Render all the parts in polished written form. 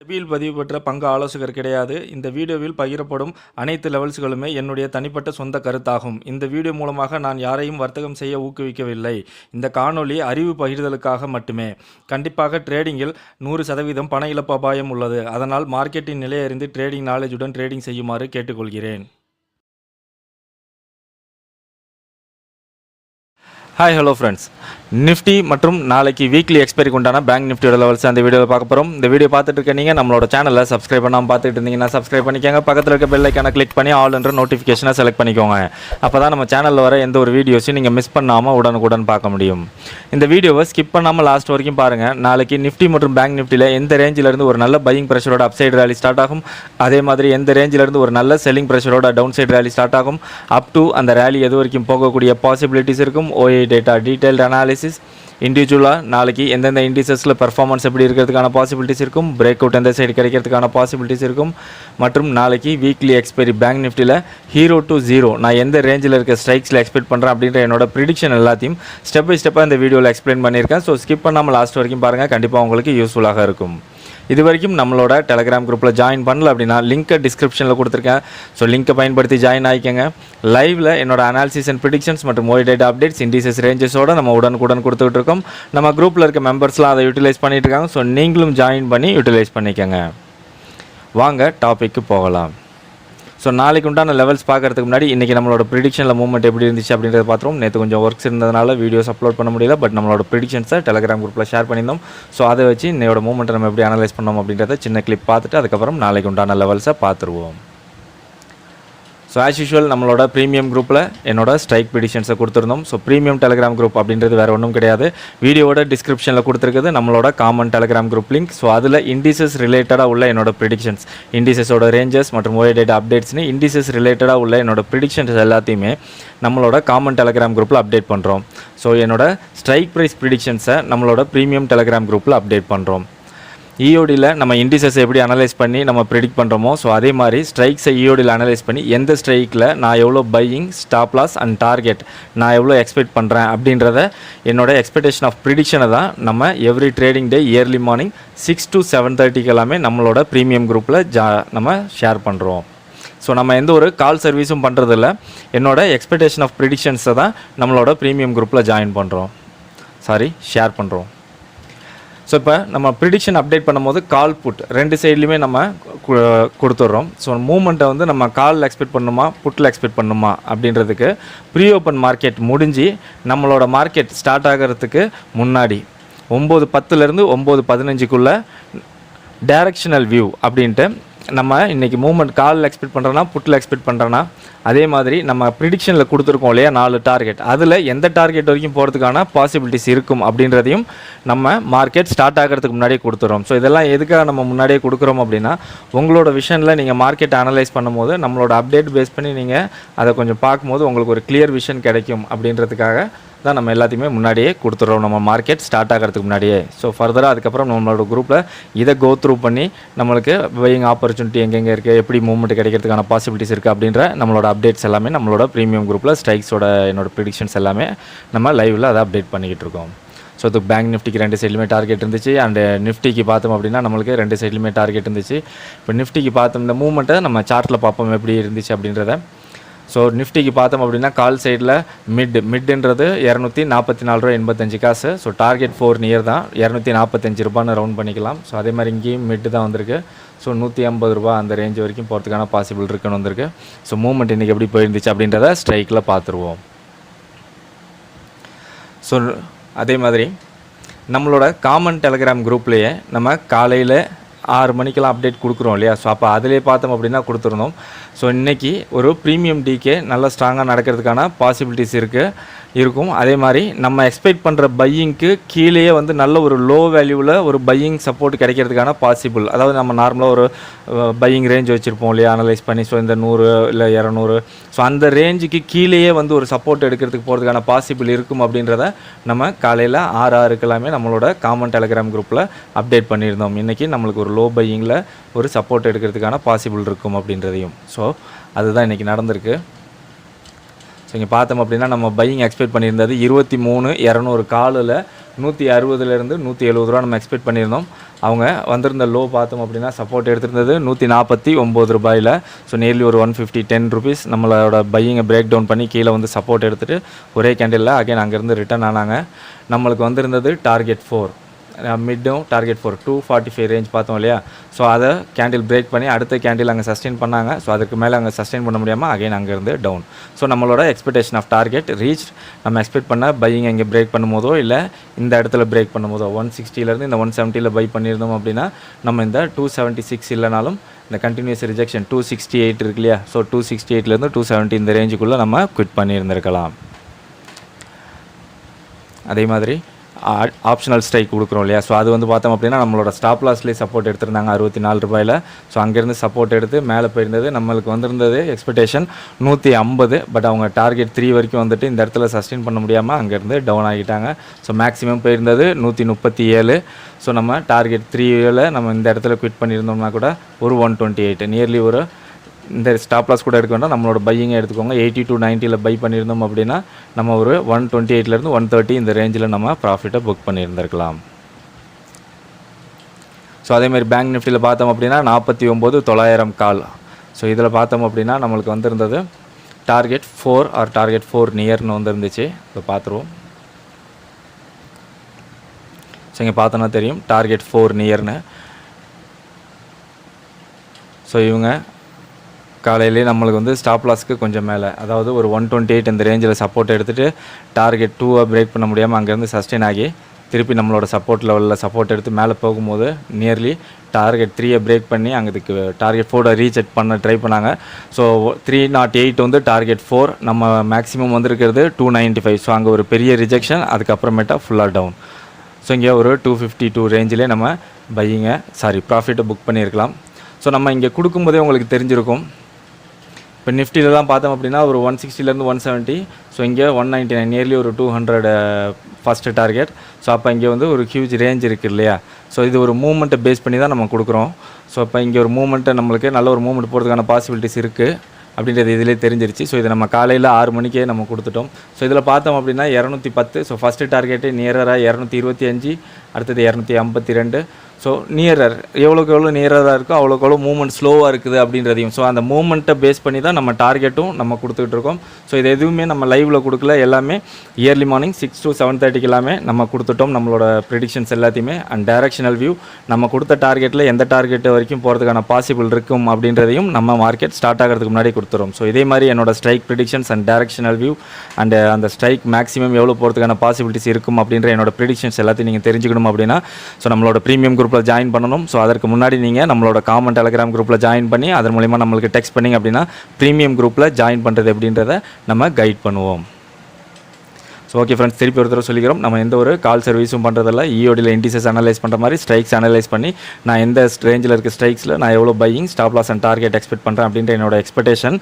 செபியில் பதிவு பெற்ற பங்கு ஆலோசகர் கிடையாது. இந்த வீடியோவில் பகிரப்படும் அனைத்து லெவல்ஸ்களுமே என்னுடைய தனிப்பட்ட சொந்த கருத்தாகும். இந்த வீடியோ மூலமாக நான் யாரையும் வர்த்தகம் செய்ய ஊக்குவிக்கவில்லை. இந்த காணொளி அறிவு பகிர்தலுக்காக மட்டுமே. கண்டிப்பாக ட்ரேடிங்கில் 100% பண இழப்பு அபாயம் உள்ளது. அதனால் மார்க்கெட்டின் நிலை அறிந்து ட்ரேடிங் நாலேஜுடன் ட்ரேடிங் செய்யுமாறு கேட்டுக்கொள்கிறேன். ஹாய் ஹலோ ஃப்ரெண்ட்ஸ், நிஃப்டி மற்றும் நாளைக்கு வீக்லி எக்ஸ்பைரிக்கு உண்டான பேங்க் நிஃப்டியோட லெவல்ஸ் அந்த வீடியோவில் பார்க்க போகிறோம். இந்த வீடியோ பார்த்துட்டு இருக்க நீங்கள் நம்மளோட சேனலில் சப்ஸ்கிரைப் பண்ணாமல் பார்த்துட்டு இருந்தீங்கன்னா சப்ஸ்கிரைப் பண்ணிக்கோங்க. பக்கத்தில் இருக்க பெல் ஐக்கானை கிளிக் பண்ணி ஆல் என்ற நோட்டிஃபிகேஷனை செலக்ட் பண்ணிக்கோங்க. அப்போ தான் நம்ம சேனலில் வர எந்த ஒரு வீடியோஸையும் நீங்கள் மிஸ் பண்ணாமல் உடனுக்குடன் பார்க்க முடியும். இந்த வீடியோவை ஸ்கிப் பண்ணாமல் லாஸ்ட் வரைக்கும் பாருங்கள். நாளைக்கு நிஃப்டி மற்றும் பேங்க் நிஃப்டியில் எந்த ரேஞ்சிலிருந்து ஒரு நல்ல பையிங் ப்ரெஷரோட அப்சைடு ரேலி ஸ்டார்ட் ஆகும், அதே மாதிரி எந்த ரேஞ்சிலிருந்து ஒரு நல்ல செல்லிங் ப்ரெஷரோட டவுன் சைடு ரேலி ஸ்டார்ட் ஆகும், அப் டு அந்த ரேலி எது வரைக்கும் போகக்கூடிய பாசிபிலிட்டிஸ் இருக்கும், ஓஏ டேட்டா டீடைல்டு அனாலிசிஸ், இண்டிவிஜுவலாக நாளைக்கு எந்தெந்த இண்டிசஸில் பெர்ஃபார்மன்ஸ் எப்படி இருக்கிறதுக்கான பாசிபிலிட்டிஸ் இருக்கும், பிரேக் அவுட் எந்த சைடு கிடைக்கிறதுக்கான பாசிபிலிட்டிஸ் இருக்கும், மற்றும் நாளைக்கு வீக்லி எக்ஸ்பைரி பேங்க் நிஃப்டியில் 0 to 0 நான் எந்த ரேஞ்சில் இருக்க ஸ்ட்ரைக்ஸில் எக்ஸ்பெக்ட் பண்ணுறேன் அப்படின்ற என்னோட ப்ரிடிக்ஷன் எல்லாத்தையும் ஸ்டெப் பை ஸ்டெப்பாக இந்த வீடியோவில் எக்ஸ்பிளைன் பண்ணியிருக்கேன். ஸோ ஸ்கிப் பண்ணாமல் லாஸ்ட் வரைக்கும் பாருங்கள், கண்டிப்பாக உங்களுக்கு யூஸ்ஃபுல்லாக இருக்கும். இது வரைக்கும் நம்மளோட டெலகிராம் குரூப்பில் ஜாயின் பண்ணல அப்படின்னா லிங்க்கை டிஸ்கிரிப்ஷனில் கொடுத்துருக்கேன். ஸோ லிங்க்கை பயன்படுத்தி ஜாயின் ஆகிக்கங்க. லைவில் என்னோட அனாலிசிஸ் அண்ட் ப்ரிடிக்ஷன்ஸ் மற்றும் ஓய் டேட்டா அப்டேட்ஸ் இண்டிசஸ் ரேஞ்சஸோடு நம்ம உடனுக்குடன் கொடுத்துக்கிட்டு இருக்கோம். நம்ம குரூப்பில் இருக்க மெம்பர்ஸ்லாம் அதை யூட்டிலைஸ் பண்ணிட்டு இருக்காங்க. ஸோ நீங்களும் ஜாயின் பண்ணி யூட்டிலைஸ் பண்ணிக்கோங்க. வாங்க டாபிக்கு போகலாம். ஸோ நாளைக்கு உண்டான லெவல்ஸ் பார்க்குறதுக்கு முன்னாடி இன்றைக்கி நம்மளோட ப்ரிடிக்ஷனில் மூவ்மெண்ட் எப்படி இருந்துச்சு அப்படின்றத பார்த்துருவோம். நேற்று கொஞ்சம் ஒர்க்ஸ் இருந்ததுனால வீடியோஸ் அப்லோட் பண்ண முடியல. பட் நம்மளோட ப்ரிடிக்ஷன்ஸை டெலகிராம் குரூப்பில் ஷேர் பண்ணியிருந்தோம். ஸோ அதை வச்சு இன்னையோட மூவ்மெண்ட்டை நம்ம எப்படி அனலைஸ் பண்ணோம் அப்படின்றத சின்ன கிளிப் பார்த்துட்டு அதுக்கப்புறம் நாளைக்கு உண்டான லெவல்ஸை பார்த்துருவோம். ஸோ ஆஸ் யூஷுவல் நம்மளோட ப்ரீமியம் குரூப்பில் என்னோட ஸ்ட்ரைக் ப்ரிடிக்ஷன்ஸை கொடுத்துருந்தோம். ஸோ ப்ரீமியம் டெலகிராம் குரூப் அப்படின்றது வேறு ஒன்றும் கிடையாது. வீடியோட டிஸ்கிரிப்ஷனில் கொடுத்துருக்குது நம்மளோட common Telegram group link. So அதில் இண்டிசஸ் ரிலேட்டடாக உள்ள என்னோட ப்ரிடிக்ஷன்ஸ், இண்டிசஸோட ரேஞ்சஸ் மற்றும் ஓஏ டேட்டா அப்டேட்ஸ்னு இண்டிசஸ் ரிலேட்டடாக உள்ள என்னோட ப்ரிடிக்ஷன்ஸ் எல்லாத்தையுமே நம்மளோட காமன் டெலகிராம் குரூப்பில் அப்டேட் பண்ணுறோம். ஸோ என்னோட ஸ்ட்ரைக் ப்ரைஸ் ப்ரிடிக்ஷன்ஸை நம்மளோட ப்ரீமியம் டெலகிராம் குரூப்பில் அப்டேட் பண்ணுறோம். இஓடியில் நம்ம இண்டிசஸ் எப்படி அனலைஸ் பண்ணி நம்ம ப்ரிடிக்ட் பண்ணுறோமோ, ஸோ அதே மாதிரி ஸ்ட்ரைக்ஸை இஓடியில் அனலைஸ் பண்ணி எந்த ஸ்ட்ரைக்கில் நான் எவ்வளோ buying, stop loss and target நான் எவ்வளோ எக்ஸ்பெக்ட் பண்ணுறேன் அப்படின்றத என்னோட எக்ஸ்பெக்டேஷன் ஆஃப் ப்ரிடிக்ஷனை தான் நம்ம every trading day early morning 6 to 7:30 எல்லாமே நம்மளோட ப்ரீமியம் குரூப்பில் நம்ம ஷேர் பண்ணுறோம். ஸோ நம்ம எந்த ஒரு கால் சர்வீஸும் பண்ணுறதில்ல. என்னோட எக்ஸ்பெக்டேஷன் ஆஃப் ப்ரிடிக்ஷன்ஸை தான் நம்மளோட ப்ரீமியம் குரூப்பில் ஷேர் பண்ணுறோம். ஸோ இப்போ நம்ம ப்ரிடிக்ஷன் அப்டேட் பண்ணும்போது கால் புட் ரெண்டு சைட்லையுமே நம்ம கொடுத்துட்றோம். ஸோ மூவ்மெண்ட்டை வந்து நம்ம காலில் எக்ஸ்பெக்ட் பண்ணணுமா புட்டில் எக்ஸ்பெக்ட் பண்ணணுமா அப்படின்றதுக்கு ப்ரீ ஓப்பன் மார்க்கெட் முடிஞ்சு நம்மளோட மார்க்கெட் ஸ்டார்ட் ஆகிறதுக்கு முன்னாடி 9:10 9:15 டைரக்ஷனல் வியூ அப்படின்ட்டு நம்ம இன்றைக்கி மூவ்மெண்ட் காலில் எக்ஸ்பெக்ட் பண்ணுறோன்னா புட்டில் எக்ஸ்பெக்ட் பண்ணுறோன்னா அதே மாதிரி நம்ம ப்ரிடிக்ஷனில் கொடுத்துருக்கோம் இல்லையா 4 டார்கெட், அதில் எந்த டார்கெட் வரைக்கும் போகிறதுக்கான பாசிபிலிட்டிஸ் இருக்கும் அப்படின்றதையும் நம்ம மார்க்கெட் ஸ்டார்ட் ஆகிறதுக்கு முன்னாடியே கொடுத்துறோம். ஸோ இதெல்லாம் எதுக்காக நம்ம முன்னாடியே கொடுக்குறோம் அப்படின்னா உங்களோட விஷனில் நீங்கள் மார்க்கெட்டை அனலைஸ் பண்ணும்போது நம்மளோட அப்டேட் பேஸ் பண்ணி நீங்கள் அதை கொஞ்சம் பார்க்கும்போது உங்களுக்கு ஒரு கிளியர் விஷன் கிடைக்கும் அப்படின்றதுக்காக தான் நம்ம எல்லாத்தையுமே முன்னாடியே கொடுத்துட்றோம் நம்ம மார்க்கெட் ஸ்டார்ட் ஆகிறதுக்கு முன்னாடியே. ஸோ ஃபர்தராக அதுக்கப்புறம் நம்மளோட குரூப்பில் இதை கோ த்ரூ பண்ணி நம்மளுக்கு பையிங் ஆப்பர்ச்சுனிட்டி எங்கெங்கே இருக்குது, எப்படி மூவ்மெண்ட் கிடைக்கிறதுக்கான பாசிபிலிட்டிஸ் இருக்குது அப்படின்ற நம்மளோட அப்டேட்ஸ் எல்லாமே நம்மளோட ப்ரீமியம் குரூப்பில் ஸ்ட்ரைக்ஸோட என்னோட ப்ரிடிக்ஷன்ஸ் எல்லாமே நம்ம லைவில் அதை அப்டேட் பண்ணிக்கிட்டு இருக்கோம். ஸோ இது பேங்க் நிஃப்டிக்கு 2 சைட்லையுமே டார்கெட் இருந்துச்சு. அண்டு நிஃப்டிக்கு பார்த்தோம் அப்படின்னா நம்மளுக்கு 2 சைட்லையுமே டார்கெட் இருந்துச்சு. இப்போ நிஃப்டிக்கு பார்த்தோம் இந்த மூவ்மெண்ட்டை நம்ம சார்ட்டில் பார்ப்போம் எப்படி இருந்துச்சு அப்படின்றத. ஸோ நிஃப்டிக்கு பார்த்தோம் அப்படின்னா கால் சைடில் மிட்ன்றது 244.85 காசு. ஸோ டார்கெட் 4 நியர் தான், 245 ரூபான்னு ரவுண்ட் பண்ணிக்கலாம். ஸோ அதே மாதிரி இங்கேயும் மிட்டு தான் வந்திருக்கு. ஸோ 150 ரூபா அந்த ரேஞ்ச் வரைக்கும் போகிறதுக்கான பாசிபிள் இருக்குன்னு வந்திருக்கு. ஸோ மூவ்மெண்ட் இன்றைக்கி எப்படி போயிருந்துச்சு அப்படின்றத ஸ்ட்ரைக்கில் பார்த்துருவோம். ஸோ அதே மாதிரி நம்மளோட காமன் டெலகிராம் குரூப்லேயே நம்ம காலையில் 6 மணிக்கெல்லாம் அப்டேட் கொடுக்குறோம் இல்லையா. ஸோ அப்போ அதிலே பார்த்தோம் அப்படின்னா கொடுத்துருந்தோம். ஸோ இன்றைக்கி ஒரு ப்ரீமியம் டிகே நல்லா ஸ்ட்ராங்காக நடக்கிறதுக்கான பாசிபிலிட்டிஸ் இருக்கும். அதே மாதிரி நம்ம எக்ஸ்பெக்ட் பண்ணுற பையிங்க்கு கீழேயே வந்து நல்ல ஒரு லோ வேல்யூவில் ஒரு பையிங் சப்போர்ட் கிடைக்கிறதுக்கான பாசிபிள், அதாவது நம்ம நார்மலாக ஒரு பையிங் ரேஞ்ச் வச்சுருப்போம் இல்லையா அனலைஸ் பண்ணி. ஸோ இந்த 100 இல்லை 200, ஸோ அந்த ரேஞ்சுக்கு கீழேயே வந்து ஒரு சப்போர்ட் எடுக்கிறதுக்கு போகிறதுக்கான பாசிபிள் இருக்கும் அப்படின்றத நம்ம காலையில் 6 எல்லாமே நம்மளோட காமன் டெலகிராம் குரூப்பில் அப்டேட் பண்ணியிருந்தோம். இன்றைக்கி நம்மளுக்கு ஒரு லோ பையிங்கில் ஒரு சப்போர்ட் எடுக்கிறதுக்கான பாசிபிள் இருக்கும் அப்படின்றதையும். ஸோ அதுதான் இன்றைக்கி நடந்திருக்கு. ஸோ இங்கே பார்த்தோம் அப்படின்னா நம்ம பையிங் எக்ஸ்பெக்ட் பண்ணியிருந்தது 23,200 காலில் 160லேருந்து 170 ரூபா நம்ம எக்ஸ்பெக்ட் பண்ணியிருந்தோம். அவங்க வந்திருந்த லோ பார்த்தோம் அப்படின்னா சப்போர்ட் எடுத்திருந்தது 149 ரூபாயில். ஸோ நியர்லி ஒரு 150 rupees நம்மளோட பையிங்கை பிரேக் டவுன் பண்ணி கீழே வந்து சப்போர்ட் எடுத்துகிட்டு ஒரே கேண்டிலில் அகைன் அங்கேருந்து ரிட்டர்ன் ஆனாங்க. நம்மளுக்கு வந்திருந்தது டார்கெட் 4 மிட்டும் டார்கெட் 4 245 ரேஞ்ச் பார்த்தோம் இல்லையா. ஸோ அதை கேண்டில் பிரேக் பண்ணி அடுத்த கேண்டில் அங்கே சஸ்டெயின் பண்ணாங்க. ஸோ அதுக்கு மேலே அங்கே சஸ்டெயின் பண்ண முடியாமல் அகைன் அங்கேருந்து டவுன். ஸோ நம்மளோட எக்ஸ்பெக்டேஷன் ஆஃப் டார்கெட் ரீச். நம்ம எக்ஸ்பெக்ட் பண்ண பையிங் இங்கே பிரேக் பண்ணும்போதோ இல்லை இந்த இடத்துல பிரேக் பண்ணும்போதோ 160லேருந்து இந்த 170 பை பண்ணியிருந்தோம் அப்படின்னா நம்ம இந்த 276 இல்லைனாலும் இந்த கண்டினியூஸ் ரிஜெக்ஷன் 268 இருக்கு இல்லையா. ஸோ 268லேருந்து 270 இந்த ரேஞ்சுக்குள்ளே நம்ம குவிட் பண்ணியிருந்திருக்கலாம். அதே மாதிரி ஆப்ஷனல் ஸ்ட்ரைக் கொடுக்குறோம் இல்லையா. ஸோ அது வந்து பார்த்தோம் அப்படின்னா நம்மளோட ஸ்டாப் லாஸ்லேயே சப்போர்ட் எடுத்திருந்தாங்க 64 ரூபாயில். ஸோ அங்கேருந்து சப்போர்ட் எடுத்து மேலே போயிருந்தது. நம்மளுக்கு வந்திருந்தது எக்ஸ்பெக்டேஷன் 150. பட் அவங்க டார்கெட் 3 வரைக்கும் வந்துட்டு இந்த இடத்துல சஸ்டெயின் பண்ண முடியாமல் அங்கேருந்து டவுன் ஆகிட்டாங்க. ஸோ மேக்ஸிமம் போயிருந்தது 137. ஸோ நம்ம டார்கெட் 3ல் நம்ம இந்த இடத்துல குவிட் பண்ணியிருந்தோம்னா கூட ஒரு 128 நியர்லி ஒரு இந்த ஸ்டாப் லாஸ் கூட எடுக்க வேண்டாம், நம்மளோட பையிங்கை எடுத்துக்கோங்க. 80 to 90 பை பண்ணியிருந்தோம் அப்படின்னா நம்ம ஒரு 128லேருந்து 130 இந்த ரேஞ்சில் நம்ம ப்ராஃபிட்டை புக் பண்ணியிருந்திருக்கலாம். ஸோ அதேமாதிரி பேங்க் நிஃப்டியில் பார்த்தோம் அப்படின்னா 49,900 கால். ஸோ இதில் பார்த்தோம் அப்படின்னா நம்மளுக்கு வந்திருந்தது டார்கெட் 4 ஆர் டார்கெட் 4 நியர்னு வந்துருந்துச்சு. இப்போ பார்த்துருவோம். ஸோ இங்கே பார்த்தோன்னா தெரியும் டார்கெட் 4 நியர்னு. ஸோ இவங்க காலையிலே நம்மளுக்கு வந்து ஸ்டாப் லாஸ்க்கு கொஞ்சம் மேலே, அதாவது ஒரு 128 இந்த ரேஞ்சில் சப்போர்ட் எடுத்துகிட்டு டார்கெட் 2 பிரேக் பண்ண முடியாமல் அங்கேருந்து சஸ்டெயின் ஆகி திருப்பி நம்மளோட சப்போர்ட் லெவலில் சப்போர்ட் எடுத்து மேலே போகும்போது நியர்லி டார்கெட் 3 பிரேக் பண்ணி அங்கேதுக்கு டார்கெட் 4 ரீச் பண்ண ட்ரை பண்ணாங்க. ஸோ 308 வந்து டார்கெட் 4, நம்ம மேக்ஸிமம் வந்துருக்கிறது 295. ஸோ அங்கே ஒரு பெரிய ரிஜெக்ஷன், அதுக்கப்புறமேட்டா ஃபுல்லாக டவுன். ஸோ இங்கே ஒரு 252 ரேஞ்சிலே நம்ம ப்ராஃபிட்டை புக் பண்ணியிருக்கலாம். ஸோ நம்ம இங்கே கொடுக்கும்போதே உங்களுக்கு தெரிஞ்சிருக்கும். இப்போ நிஃப்டியில் தான் பார்த்தோம் அப்படின்னா ஒரு 160லேருந்து 170. ஸோ இங்கே 199 நியர்லி ஒரு 200 ஃபஸ்ட்டு டார்கெட். ஸோ அப்போ இங்கே வந்து ஒரு ஹியூஜ் ரேஞ்ச் இருக்குது இல்லையா. ஸோ இது ஒரு மூவ்மெண்ட்டை பேஸ் பண்ணி தான் நம்ம கொடுக்குறோம். ஸோ இப்போ இங்கே ஒரு மூவ்மெண்ட்டை நம்மளுக்கு நல்ல ஒரு மூவ்மெண்ட் போகிறதுக்கான பாசிபிலிட்டிஸ் இருக்குது அப்படின்றது இதிலே தெரிஞ்சிருச்சு. ஸோ இதை நம்ம காலையில் 6 மணிக்கே நம்ம கொடுத்துட்டோம். ஸோ இதில் பார்த்தோம் அப்படின்னா 210. ஸோ ஃபஸ்ட்டு டார்கெட்டு நியராக 225, அடுத்தது 252. ஸோ நியரர் எவ்வளோக்கு எவ்வளோ நியராக இருக்கோ அவ்வளோக்கு எவ்வளோ மூவ்மெண்ட் ஸ்லோவாக இருக்குது அப்படின்றதையும், ஸோ அந்த மூவ்மெண்ட்டை பேஸ் பண்ணி தான் நம்ம டார்கெட்டும் நம்ம கொடுத்துக்கிட்டு இருக்கோம். ஸோ இது எதுவுமே நம்ம லைவில் கொடுக்கல, எல்லாமே இயர்லி மார்னிங் 6 to 7:30 எல்லாமே நம்ம கொடுத்துட்டோம் நம்மளோட ப்ரெடிக்ஷன்ஸ் எல்லாத்தையுமே. அண்ட் டைரக்ஷனல் வியூ நம்ம கொடுத்த டார்கெட்டில் எந்த டார்கெட் வரைக்கும் போகிறதுக்கான பாசிபிள் இருக்கும் அப்படின்றதையும் நம்ம மார்க்கெட் ஸ்டார்ட் ஆகிறதுக்கு முன்னாடி கொடுத்துறோம். ஸோ இதே மாதிரி என்னோட strike predictions and directional view and அந்த ஸ்ட்ரைக் மேக்ஸிமம் எவ்வளோ போகிறதுக்கான பாசிபிலிட்டிஸ் இருக்கும் அப்படின்ற என்னோட ப்ரெடிக்ஷன்ஸ் எல்லாத்தையும் நீங்கள் தெரிஞ்சுக்கணும் அப்படின்னா ஸோ நம்மளோட ப்ரீமியம் குரூப்பில் ஜாயின் பண்ணணும். ஸோ அதற்கு முன்னாடி நீங்கள் நம்மளோட காமன் டெலகிராம் குரூப்பில் ஜாயின் பண்ணி அதன் மூலிமா நம்மளுக்கு டெக்ஸ்ட் பண்ணிங்க அப்படின்னா ப்ரீமியம் குரூப்பில் ஜாயின் பண்ணுறது எப்படின்றத நம்ம கைட் பண்ணுவோம். ஸோ ஓகே ஃப்ரெண்ட்ஸ், திருப்பி ஒரு தடவை சொல்லிக்கிறோம், நம்ம எந்த ஒரு கால் சர்வீஸும் பண்ணுறதில்ல. இஓடியில் இண்டிசஸ் அனலைஸ் பண்ணுற மாதிரி ஸ்ட்ரைக்ஸ் அனலைஸ் பண்ணி நான் எந்த ரேஞ்சில் இருக்க ஸ்ட்ரைக்ஸில் நான் எவ்வளோ buying stop loss and target expect பண்ணுறேன் அப்படின்ற என்னோட எக்ஸ்பெக்டேஷன்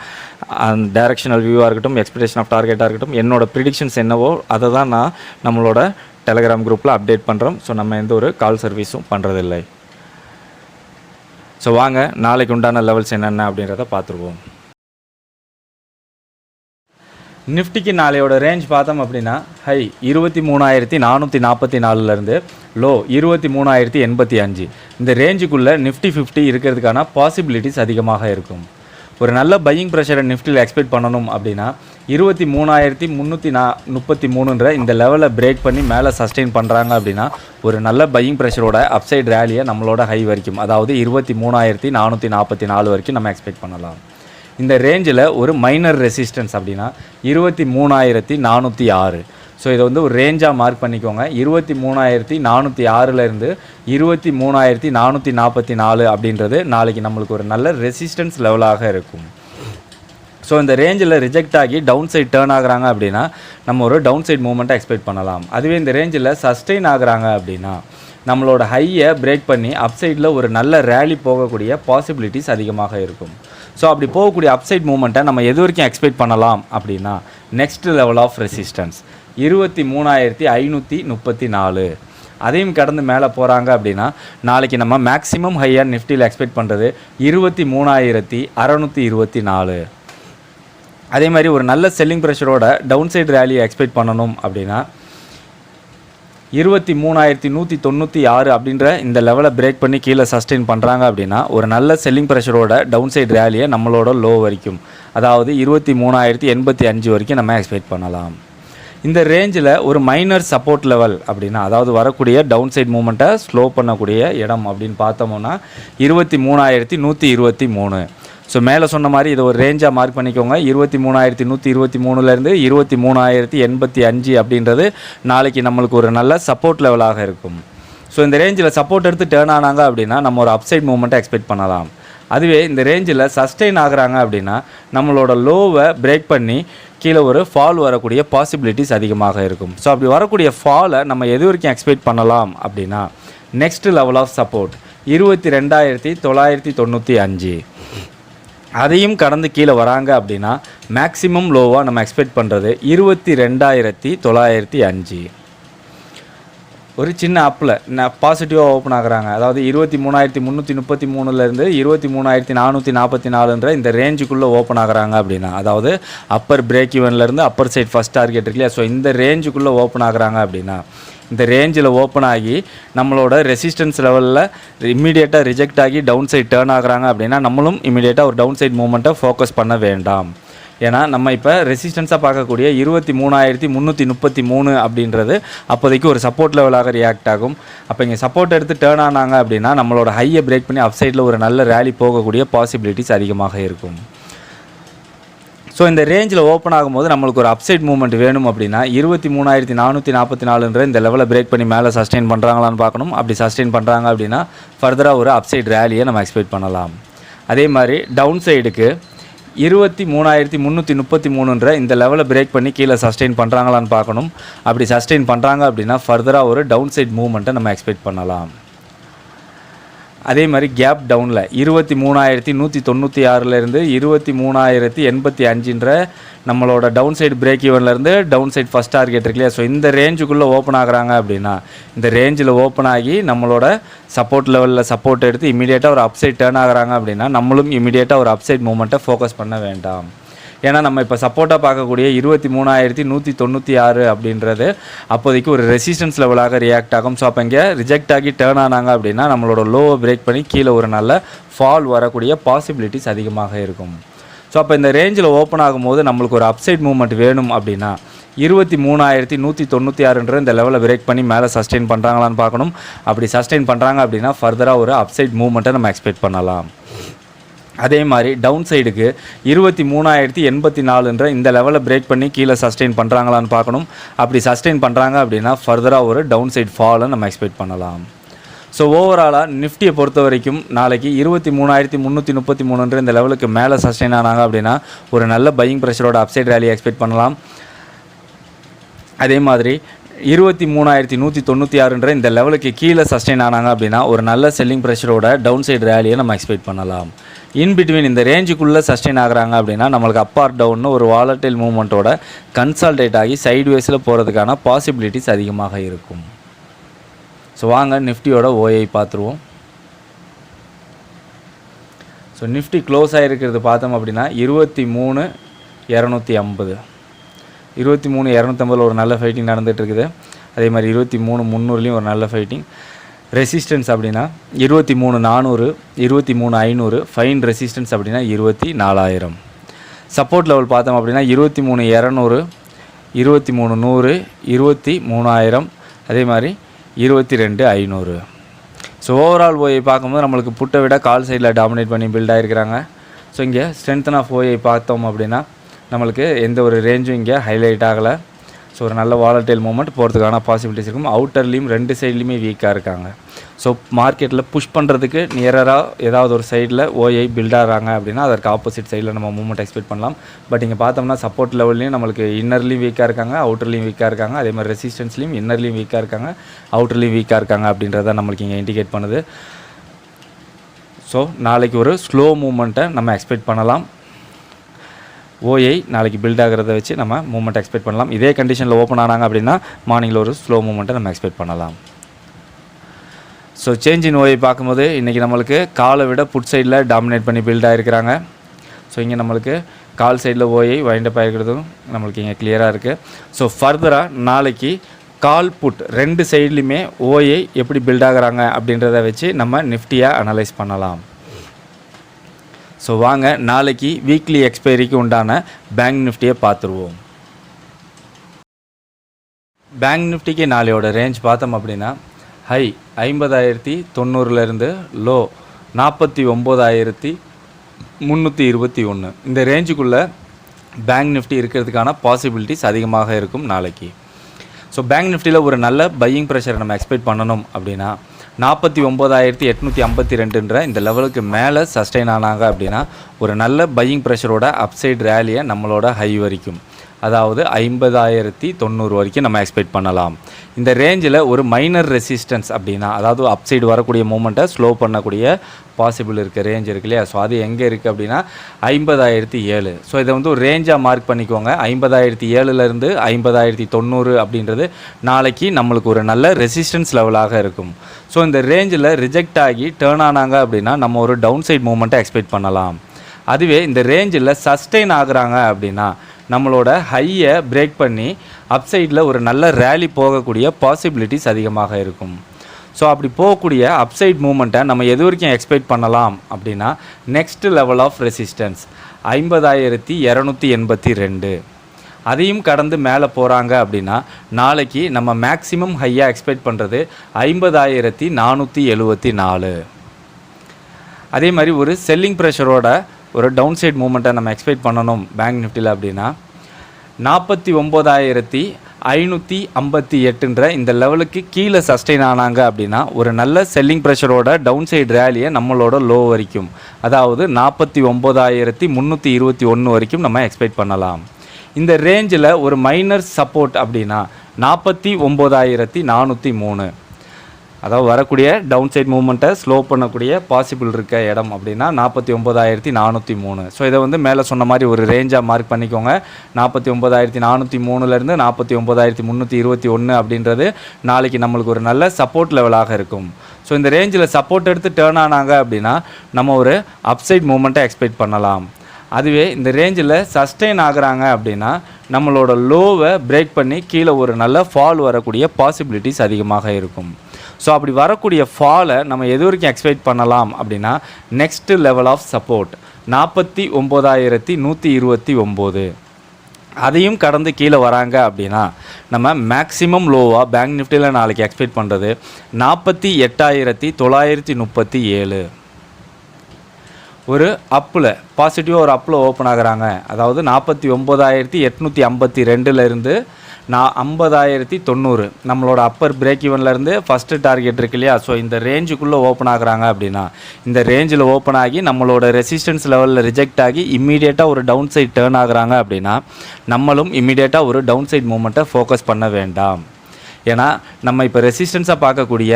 அண்ட் டைரக்ஷனல் வியூவாக இருக்கட்டும், எக்ஸ்பெக்டேஷன் ஆஃப் டார்கெட்டாக இருக்கட்டும், என்னோட ப்ரிடிக்ஷன்ஸ் என்னவோ அதை தான் நான் நம்மளோட டெலகிராம் குரூப்பில் அப்டேட் பண்ணுறோம். ஸோ நம்ம எந்த ஒரு கால் சர்வீஸும் பண்ணுறதில்லை. ஸோ வாங்க நாளைக்கு உண்டான லெவல்ஸ் என்னென்ன அப்படின்றத பார்த்துருவோம். நிஃப்டிக்கு நாளையோட ரேஞ்ச் பார்த்தோம் அப்படின்னா ஹை 23,444லேருந்து லோ 23,085. இந்த ரேஞ்சுக்குள்ளே நிஃப்டி 50 இருக்கிறதுக்கான பாசிபிலிட்டிஸ் அதிகமாக இருக்கும். ஒரு நல்ல பையிங் ப்ரெஷரை நிஃப்டியில் எக்ஸ்பெக்ட் பண்ணணும் அப்படின்னா 23,333ன்ற இந்த லெவலை பிரேக் பண்ணி மேலே சஸ்டெயின் பண்ணுறாங்க அப்படின்னா ஒரு நல்ல பையிங் ப்ரெஷரோட அப்சைட் ரேலியை நம்மளோட ஹை வரைக்கும், அதாவது 23,444 வரைக்கும் நம்ம எக்ஸ்பெக்ட் பண்ணலாம். இந்த ரேஞ்சில் ஒரு மைனர் ரெசிஸ்டன்ஸ் அப்படின்னா 23,406. ஸோ இதை வந்து ஒரு ரேஞ்சாக மார்க் பண்ணிக்கோங்க. 23,406லேருந்து 23,444 அப்படின்றது நாளைக்கு நம்மளுக்கு ஒரு நல்ல ரெசிஸ்டன்ஸ் லெவலாக இருக்கும். ஸோ இந்த ரேஞ்சில் ரிஜெக்ட் ஆகி டவுன் சைட் டேர்ன் ஆகுறாங்க அப்படின்னா நம்ம ஒரு டவுன் சைட் மூவ்மெண்ட்டை எக்ஸ்பெக்ட் பண்ணலாம். அதுவே இந்த ரேஞ்சில் சஸ்டெயின் ஆகுறாங்க அப்படின்னா நம்மளோட ஹையை பிரேக் பண்ணி அப்சைடில் ஒரு நல்ல ரேலி போகக்கூடிய பாசிபிலிட்டிஸ் அதிகமாக இருக்கும். ஸோ அப்படி போகக்கூடிய அப்சைட் மூவ்மெண்ட்டை நம்ம எது வரைக்கும் எக்ஸ்பெக்ட் பண்ணலாம் அப்படின்னா நெக்ஸ்ட் லெவல் ஆஃப் ரெசிஸ்டன்ஸ் 23,534. அதையும் கடந்து மேலே போகிறாங்க அப்படின்னா நாளைக்கு நம்ம மேக்ஸிமம் ஹையாக நிஃப்டியில் எக்ஸ்பெக்ட் பண்ணுறது 23,624. அதே மாதிரி ஒரு நல்ல செல்லிங் ப்ரெஷரோட டவுன் சைடு ரேலியை எக்ஸ்பெக்ட் பண்ணணும் அப்படின்னா 23,196 அப்படின்ற இந்த லெவலை பிரேக் பண்ணி கீழே சஸ்டெயின் பண்ணுறாங்க அப்படின்னா ஒரு நல்ல செல்லிங் ப்ரெஷரோட டவுன் சைடு ரேலியை நம்மளோட லோ வரைக்கும், அதாவது 23,085 வரைக்கும் நம்ம எக்ஸ்பெக்ட் பண்ணலாம். இந்த ரேஞ்சில் ஒரு மைனர் சப்போர்ட் லெவல் அப்படின்னா, அதாவது வரக்கூடிய டவுன் சைட் மூமெண்ட்டை ஸ்லோ பண்ணக்கூடிய இடம் அப்படின்னு பார்த்தோம்னா 23,123. ஸோ மேலே சொன்ன மாதிரி இதை ஒரு ரேஞ்சாக மார்க் பண்ணிக்கோங்க. 23,123லேருந்து 23,085 அப்படின்றது நாளைக்கு நம்மளுக்கு ஒரு நல்ல சப்போர்ட் லெவலாக இருக்கும். ஸோ இந்த ரேஞ்சில் சப்போர்ட் எடுத்து டேர்ன் ஆனாங்க அப்படின்னா நம்ம ஒரு அப்சைட் மூமெண்ட்டை எக்ஸ்பெக்ட் பண்ணலாம். அதுவே இந்த ரேஞ்சில் சஸ்டெயின் ஆகுறாங்க அப்படின்னா நம்மளோட லோவை பிரேக் பண்ணி கீழே ஒரு ஃபால் வரக்கூடிய பாசிபிலிட்டிஸ் அதிகமாக இருக்கும். ஸோ அப்படி வரக்கூடிய ஃபாலை நம்ம எது வரைக்கும் எக்ஸ்பெக்ட் பண்ணலாம் அப்படின்னா நெக்ஸ்ட் லெவல் ஆஃப் சப்போர்ட் 22,995. அதையும் கடந்து கீழே வராங்க அப்படின்னா மேக்ஸிமம் லோவாக நம்ம எக்ஸ்பெக்ட் பண்ணுறது 22,905. ஒரு சின்ன அப்பில் பாசிட்டிவாக ஓப்பன் ஆகுறாங்க. அதாவது 23,333லேருந்து 23,444 இந்த ரேஞ்சுக்குள்ளே ஓப்பன் ஆகுறாங்க அப்படின்னா, அதாவது அப்பர் பிரேக் ஈவன்லேருந்து அப்பர் சைட் ஃபஸ்ட் டார்கெட் இருக்கு இல்லையா, ஸோ இந்த ரேஞ்சுக்குள்ளே ஓப்பன் ஆகுறாங்க அப்படின்னா இந்த ரேஞ்சில் ஓப்பன் ஆகி நம்மளோட ரெசிஸ்டன்ஸ் லெவலில் இம்மிடியேட்டாக ரிஜெக்ட் ஆகி டவுன் சைட் டேர்ன் ஆகுறாங்க அப்படின்னா நம்மளும் இம்மிடியேட்டாக ஒரு டவுன் சைட் மூமெண்ட்டை ஃபோக்கஸ் பண்ண வேண்டாம். ஏன்னா நம்ம இப்போ ரெசிஸ்டன்ஸாக பார்க்கக்கூடிய 23,333 அப்படின்றது அப்போதைக்கு ஒரு சப்போர்ட் லெவலாக ரியாக்ட் ஆகும். அப்போ இங்கே சப்போர்ட் எடுத்து டேர்ன் ஆனாங்க அப்படின்னா நம்மளோட ஹையை பிரேக் பண்ணி அப் சைடில் ஒரு நல்ல ரேலி போகக்கூடிய பாசிபிலிட்டிஸ் அதிகமாக இருக்கும். ஸோ இந்த ரேஞ்சில் ஓப்பன் ஆகும்போது நம்மளுக்கு ஒரு அப்சைட் மூவ்மெண்ட் வேணும் அப்படின்னா 23,444 இந்த லெவலை பிரேக் பண்ணி மேலே சஸ்டெயின் பண்ணுறாங்களான்னு பார்க்கணும். அப்படி சஸ்டெயின் பண்ணுறாங்க அப்படின்னா ஃபர்தராக ஒரு அப்சைட் ரேலியை நம்ம எக்ஸ்பெக்ட் பண்ணலாம். அதே மாதிரி டவுன் சைடுக்கு 23,333 இந்த லெவலை பிரேக் பண்ணி கீழே சஸ்டெயின் பண்ணுறாங்களான்னு பார்க்கணும். அப்படி சஸ்டெயின் பண்ணுறாங்க அப்படின்னா ஃபர்தராக ஒரு டவுன் சைட் மூவ்மெண்ட்டை நம்ம எக்ஸ்பெக்ட் பண்ணலாம். அதே மாதிரி கேப் டவுனில் 23,196லேருந்து 23,085 நம்மளோட டவுன் சைடு பிரேக் ஈவன்லேருந்து டவுன் சைட் ஃபஸ்ட் டார்கெட் இருக்கு இல்லையா, ஸோ இந்த ரேஞ்சுக்குள்ளே ஓப்பன் ஆகுறாங்க அப்படின்னா இந்த ரேஞ்சில் ஓப்பன் ஆகி நம்மளோட சப்போர்ட் லெவலில் சப்போர்ட் எடுத்து இமீடியட்டாக ஒரு அப்சைட் டேர்ன் ஆகுறாங்க அப்படின்னா நம்மளும் இமீடியட்டாக ஒரு அப்சைட் மூவ்மெண்ட்டை ஃபோக்கஸ் பண்ண வேண்டாம். ஏன்னா நம்ம இப்போ சப்போர்ட்டாக பார்க்கக்கூடிய 23,196 அப்படின்றது அப்போதைக்கு ஒரு ரெசிஸ்டன்ஸ் லெவலாக ரியாக்ட் ஆகும். ஸோ அப்போ இங்கே ரிஜெக்ட் ஆகி டேர்ன் ஆனாங்க அப்படின்னா நம்மளோட லோவை பிரேக் பண்ணி கீழே ஒரு நல்ல ஃபால் வரக்கூடிய பாசிபிலிட்டிஸ் அதிகமாக இருக்கும். ஸோ அப்போ இந்த ரேஞ்சில் ஓப்பன் ஆகும்போது நம்மளுக்கு ஒரு அப்சைட் மூவ்மெண்ட் வேணும் அப்படின்னா 23,196 இந்த லெவலை பிரேக் பண்ணி மேலே சஸ்டெயின் பண்ணுறாங்களான்னு பார்க்கணும். அப்படி சஸ்டெயின் பண்ணுறாங்க அப்படின்னா ஃபர்தராக ஒரு அப்சைட் மூவ்மெண்ட்டை நம்ம எக்ஸ்பெக்ட் பண்ணலாம். அதே மாதிரி டவுன் சைடுக்கு 23,084 இந்த லெவலை பிரேக் பண்ணி கீழே சஸ்டெயின் பண்ணுறாங்களான்னு பார்க்கணும். அப்படி சஸ்டெயின் பண்ணுறாங்க அப்படின்னா ஃபர்தராக ஒரு டவுன் சைட் ஃபாலை நம்ம எக்ஸ்பெக்ட் பண்ணலாம். ஸோ ஓவராலாக நிஃப்டியை பொறுத்த வரைக்கும் நாளைக்கு 23,333 இந்த லெவலுக்கு மேலே சஸ்டெயின் ஆனாங்க அப்படின்னா ஒரு நல்ல பையிங் ப்ரெஷரோட அப்சைட் ரேலியை எக்ஸ்பெக்ட் பண்ணலாம். அதே மாதிரி 23,196 இந்த லெவலுக்கு கீழே சஸ்டெயின் ஆனாங்க அப்படின்னா ஒரு நல்ல செல்லிங் ப்ரெஷரோட டவுன் சைடு ரேலியை நம்ம எக்ஸ்பெக்ட் பண்ணலாம். இன்பிட்வீன் இந்த ரேஞ்சுக்குள்ளே சஸ்டெயின் ஆகுறாங்க அப்படின்னா நம்மளுக்கு அப் ஆர் டவுன்னு ஒரு வாலட்டைல் மூவ்மெண்ட்டோட கன்சால்டேட் ஆகி சைட்வேஸில் போகிறதுக்கான பாசிபிலிட்டிஸ் அதிகமாக இருக்கும். ஸோ வாங்க நிஃப்டியோட ஓஐ பார்த்துருவோம். ஸோ நிஃப்டி க்ளோஸ் ஆகிருக்கிறது பார்த்தோம் அப்படின்னா 23,250 23,250 ஒரு நல்ல ஃபைட்டிங் நடந்துகிட்ருக்குது. அதே மாதிரி 23,300 ஒரு நல்ல ஃபைட்டிங். ரெசிஸ்டன்ஸ் அப்படின்னா 23,400 23,500 ஃபைன் ரெசிஸ்டன்ஸ் அப்படின்னா 24,000. சப்போர்ட் லெவல் பார்த்தோம் அப்படின்னா 23,200 23,100 23,000 அதே மாதிரி 22,500. ஸோ ஓவரால் ஓஐ பார்க்கும்போது நம்மளுக்கு புட்டை விட கால் சைடில் டாமினேட் பண்ணி பில்ட் ஆகிருக்கிறாங்க. ஸோ இங்கே ஸ்ட்ரென்த்தன் ஆஃப் ஓஐ பார்த்தோம் அப்படின்னா நம்மளுக்கு எந்த ஒரு ரேஞ்சும் இங்கே ஹைலைட் ஆகலை. ஸோ ஒரு நல்ல வாலட்டைல் மூவ்மெண்ட் போகிறதுக்கான பாசிபிலிட்டிஸ் இருக்கும். அவுட்டர்லேயும் ரெண்டு சைட்லேயுமே வீக்காக இருக்காங்க. ஸோ மார்க்கெட்டில் புஷ் பண்ணுறதுக்கு நியராக ஏதாவது ஒரு சைடில் ஓஐ பில்ட் ஆகிறாங்க அப்படின்னா அதற்கு ஆப்போசிட் சைடில் நம்ம மூவ்மெண்ட் எக்ஸ்பெக்ட் பண்ணலாம். பட் இங்கே பார்த்தோம்னா சப்போர்ட் லெவல்லையும் நம்மளுக்கு இன்னர்லேயும் வீக்காக இருக்காங்க, அவுட்டர்லேயும் வீக்காக இருக்காங்க. அதே மாதிரி ரெசிஸ்டன்ஸ்லையும் இன்னர்லேயும் வீக்காக இருக்காங்க, அவுட்டர்லேயும் வீக்காக இருக்காங்க அப்படின்றத நம்மளுக்கு இங்கே இண்டிகேட் பண்ணுது. ஸோ நாளைக்கு ஒரு ஸ்லோ மூவ்மெண்ட்டை நம்ம எக்ஸ்பெக்ட் பண்ணலாம். ஓஐ நாளைக்கு பில்ட் ஆகிறத வச்சு நம்ம மூவ்மெண்ட் எக்ஸ்பெக்ட் பண்ணலாம். இதே கண்டிஷனில் ஓப்பன் ஆனாங்க அப்படின்னா மார்னிங்கில் ஒரு ஸ்லோ மூவ்மெண்ட்டை நம்ம எக்ஸ்பெக்ட் பண்ணலாம். ஸோ சேஞ்ச் இன் ஓஐ பார்க்கும்போது இன்றைக்கி நம்மளுக்கு காலை விட புட் சைடில் டாமினேட் பண்ணி பில்ட் ஆகிருக்கிறாங்க. ஸோ இங்கே நம்மளுக்கு கால் சைடில் ஓஐ வைண்டப் ஆகிருக்கிறதும் நம்மளுக்கு இங்கே கிளியராக இருக்குது. ஸோ ஃபர்தராக நாளைக்கு கால் புட் ரெண்டு சைட்லையுமே ஓஏ எப்படி பில்ட் ஆகுறாங்க அப்படின்றத வச்சு நம்ம நிஃப்டியை அனலைஸ் பண்ணலாம். ஸோ வாங்க நாளைக்கு வீக்லி எக்ஸ்பைரிக்கு உண்டான பேங்க் நிஃப்டியை பார்த்துருவோம். பேங்க் நிஃப்டிக்கு நாளையோட ரேஞ்ச் பார்த்தோம் அப்படின்னா ஹை 50,900 லோ 49,321. இந்த ரேஞ்சுக்குள்ளே பேங்க் நிஃப்டி இருக்கிறதுக்கான பாசிபிலிட்டிஸ் அதிகமாக இருக்கும் நாளைக்கு. ஸோ பேங்க் நிஃப்டியில் ஒரு நல்ல பையிங் ப்ரெஷரை நம்ம எக்ஸ்பெக்ட் பண்ணணும் அப்படின்னா 49,852 இந்த லெவலுக்கு மேலே சஸ்டெயின் ஆனாங்க அப்படின்னா ஒரு நல்ல பையிங் ப்ரெஷரோட அப்சைட் ரேலியை நம்மளோட ஹை வரைக்கும், அதாவது 50,090 வரைக்கும் நம்ம எக்ஸ்பெக்ட் பண்ணலாம். இந்த ரேஞ்சில் ஒரு மைனர் ரெசிஸ்டன்ஸ் அப்படின்னா, அதாவது அப்சைடு வரக்கூடிய மூமெண்ட்டை ஸ்லோ பண்ணக்கூடிய பாசிபிள் இருக்க ரேஞ்ச் இருக்கு இல்லையா, ஸோ அது எங்கே இருக்குது அப்படின்னா 50,007. ஸோ இதை வந்து ஒரு ரேஞ்சாக மார்க் பண்ணிக்கோங்க. 50,007லேருந்து 50,090 அப்படின்றது நாளைக்கு நம்மளுக்கு ஒரு நல்ல ரெசிஸ்டன்ஸ் லெவலாக இருக்கும். ஸோ இந்த ரேஞ்சில் ரிஜெக்ட் ஆகி டேர்ன் ஆனாங்க அப்படின்னா நம்ம ஒரு டவுன் சைட் மூமெண்ட்டை எக்ஸ்பெக்ட் பண்ணலாம். அதுவே இந்த ரேஞ்சில் சஸ்டெயின் ஆகுறாங்க அப்படின்னா நம்மளோட ஹையை பிரேக் பண்ணி அப்சைடில் ஒரு நல்ல ரேலி போகக்கூடிய பாசிபிலிட்டிஸ் அதிகமாக இருக்கும். ஸோ அப்படி போகக்கூடிய அப்சைட் மூமெண்ட்டை நம்ம எது வரைக்கும் எக்ஸ்பெக்ட் பண்ணலாம் அப்படின்னா நெக்ஸ்ட் லெவல் ஆஃப் ரெசிஸ்டன்ஸ் 50,282. அதையும் கடந்து மேலே போகிறாங்க அப்படின்னா நாளைக்கு நம்ம மேக்ஸிமம் ஹையாக எக்ஸ்பெக்ட் பண்ணுறது 50,474. அதே மாதிரி ஒரு செல்லிங் ப்ரெஷரோட ஒரு டவுன் சைட் மூமெண்ட்டை நம்ம எக்ஸ்பெக்ட் பண்ணணும் பேங்க் நிஃப்டியில் அப்படின்னா 49,558 இந்த லெவலுக்கு கீழே சஸ்டெயின் ஆனாங்க அப்படின்னா ஒரு நல்ல செல்லிங் ப்ரெஷரோட டவுன் சைட் ரேலியை நம்மளோட லோ வரைக்கும், அதாவது 49,321 வரைக்கும் நம்ம எக்ஸ்பெக்ட் பண்ணலாம். இந்த ரேஞ்சில் ஒரு மைனர் சப்போர்ட் அப்படின்னா 49,403, அதாவது வரக்கூடிய டவுன் சைட் மூமெண்ட்டை ஸ்லோ பண்ணக்கூடிய பாசிபிள் இருக்க இடம் அப்படின்னா 49,403. ஸோ இதை வந்து மேலே சொன்ன மாதிரி ஒரு ரேஞ்சாக மார்க் பண்ணிக்கோங்க. 49,403லேருந்து 49,321 அப்படின்றது நாளைக்கு நம்மளுக்கு ஒரு நல்ல சப்போர்ட் லெவலாக இருக்கும். ஸோ இந்த ரேஞ்சில் சப்போர்ட் எடுத்து டேர்ன் ஆனாங்க அப்படின்னா நம்ம ஒரு அப்சைட் மூமெண்ட்டை எக்ஸ்பெக்ட் பண்ணலாம். அதுவே இந்த ரேஞ்சில் சஸ்டெயின் ஆகுறாங்க அப்படின்னா நம்மளோட லோவை பிரேக் பண்ணி கீழே ஒரு நல்ல ஃபால் வரக்கூடிய பாசிபிலிட்டிஸ் அதிகமாக இருக்கும். ஸோ அப்படி வரக்கூடிய ஃபாலை நம்ம எது வரைக்கும் எக்ஸ்பெக்ட் பண்ணலாம் அப்படின்னா நெக்ஸ்ட் லெவல் ஆஃப் சப்போர்ட் 49,129. அதையும் கடந்து கீழே வராங்க அப்படின்னா நம்ம மேக்ஸிமம் லோவாக பேங்க் நிஃப்டியில் நாளைக்கு எக்ஸ்பெக்ட் பண்ணுறது 48,937. ஒரு அப்பில் பாசிட்டிவாக ஒரு அப்பில் ஓப்பன் ஆகுறாங்க, அதாவது 49,852லேருந்து 50,090 நம்மளோட அப்பர் பிரேக் ஈவன்லேருந்து ஃபஸ்ட்டு டார்கெட் இருக்கு இல்லையா. ஸோ இந்த ரேஞ்சுக்குள்ளே ஓப்பன் ஆகுறாங்க அப்படின்னா இந்த ரேஞ்சில் ஓப்பன் ஆகி நம்மளோட ரெசிஸ்டன்ஸ் லெவலில் ரிஜெக்ட் ஆகி இம்மீடியட்டாக ஒரு டவுன் சைட் டேர்ன் ஆகுறாங்க அப்படின்னா நம்மளும் இம்மீடியட்டாக ஒரு டவுன் சைட் மூமெண்ட்டை ஃபோக்கஸ் பண்ண வேண்டாம். ஏன்னா நம்ம இப்போ ரெசிஸ்டன்ஸாக பார்க்கக்கூடிய